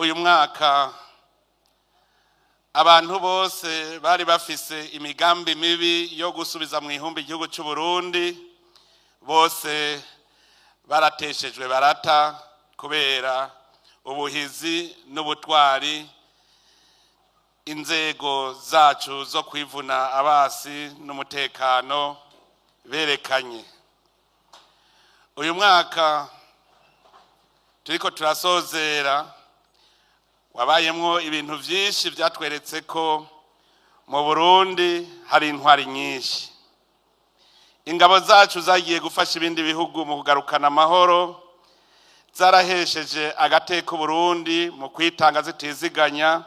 uyu mwaka abantu bose bari bafise imigambi mibi yo gusubiza mu ihumbi igihugu cy'u Burundi bose barateshejwe barata kubera ubuhizi n'ubutwari inzego zacu zo kwivuna abasi n'umutekano berekanye. Uyu mwaka turiko turasozera wabayemwo ibintu vyinshi vyatweretse ko mu Burundi hari intwari nyinshi. Ingabo zacu zagiye gufasha ibindi bihugu mu kugarukana amahoro, zarahesheje agateka Burundi mu kwitanga zitiziganya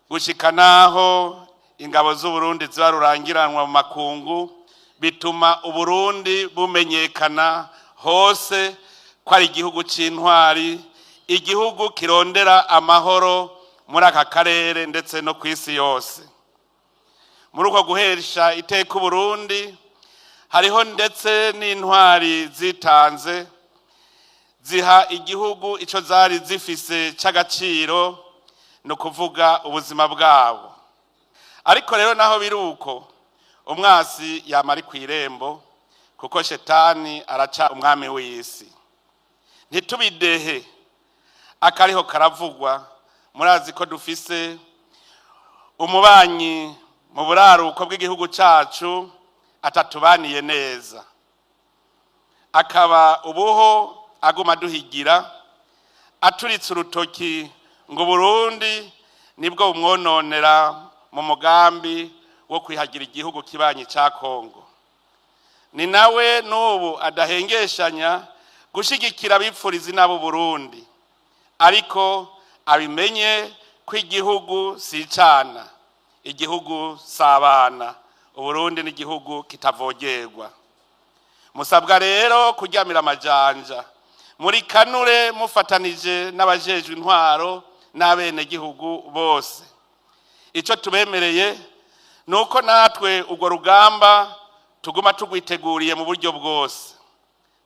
gushika naho ingabo z'u Burundi zarurangiranwa mu makungu, bituma Uburundi bumenyekana hose ko ari igihugu c'intwari, igihugu kirondera amahoro muri aka karere ndetse no kw'isi yose. Muri uko guhesha iteka Burundi hariho ndetse n'intwari zitanze ziha igihugu ico zari zifise c'agaciro, no kuvuga ubuzima bwabo. Ariko rero naho biruko umwasi yamari kw'irembo kuko shetani araca umwami w'isi. Ntitubidehe akariho karavugwa. Murazi ko dufise umubanyi mu buraruko bw'igihugu cacu atatubaniye neza, akaba ubuho aguma duhigira aturitse urutoki ngo Burundi nibwo umwononera mu mugambi wo kwihagira igihugu kibanyi ca Kongo. Ni nawe n'ubu adahengeshanya gushigikira bipfuriza nabo Burundi, ariko abimenye ko igihugu si cana, igihugu sabana, Uburundi n'igihugu kitavogerwa. Musabwa rero kuryamira amajanja muri kanure mufatanije n'abajejwe intwaro n'abene gihugu bose. Ico tubemereye nuko natwe ugo rugamba tuguma tugwiteguriye mu buryo bwose.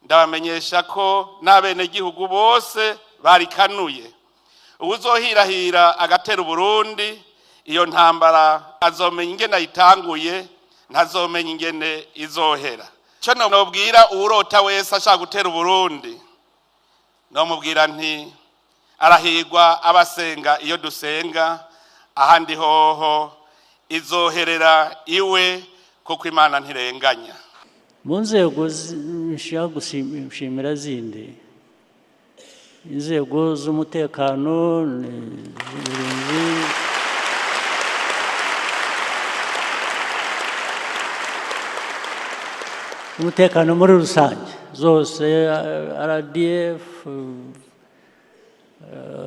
Ndabamenyesha ko n'abene gihugu bose barikanuye uzohirahira agatera Burundi, iyo ntambara azomenya ingene ayitanguye, ntazomenya ingene izohera. Cyo nobwira urota wese ashaka gutera Burundi, nomubwira nti arahigwa abasenga iyo dusenga, ahandi hoho izoherera iwe kuko Imana ntirenganya. Mu nzego nshaka gushimira zindi, inzego z'umutekano, umutekano muri rusange zose, RDF,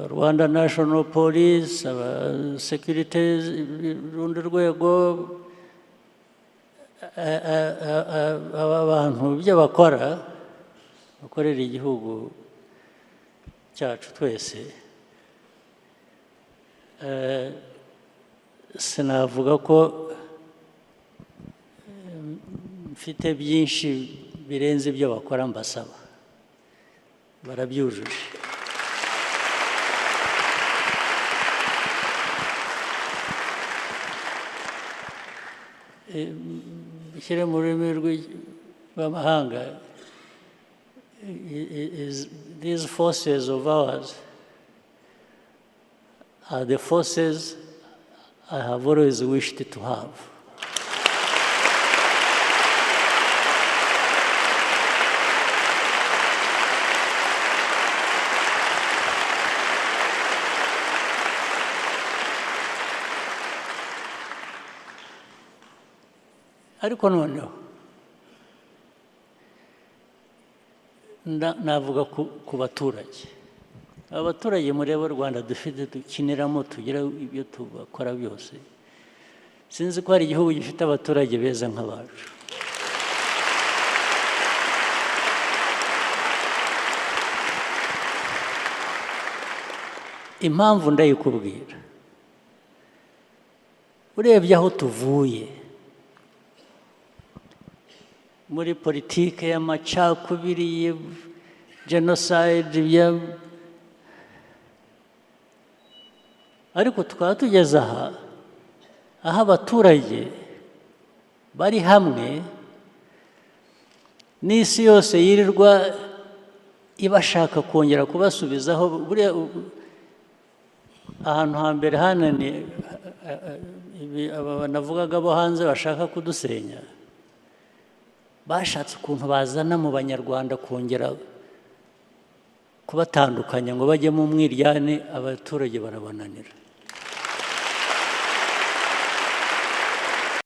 Rwanda National Police, security rundi rwego, aba bantu ibyo bakora bakorera igihugu cyacu twese, sinavuga ko mfite byinshi birenze ibyo bakora, mbasaba barabyujuje. Bishyire mu rurimi rw'amahanga, these forces of ours are the forces I have always wished to have. Ariko noneho navuga ku baturage. Abaturage mureba Rwanda dufite dukiniramo, tugira ibyo tubakora byose. Sinzi ko hari igihugu gifite abaturage beza nk'abacu. Impamvu ndayikubwira, urebye aho tuvuye muri politike y'amacakubiri, genocide, ariko tukaba tugeze aha aho abaturage bari hamwe n'isi yose yirirwa ibashaka kongera kubasubizaho. Buriya ahantu hambere hananiye aba navugaga bo hanze bashaka kudusenya, bashatse ukuntu bazana mu banyarwanda kongera kubatandukanya ngo bajye mu mwiryane, abaturage barabananira.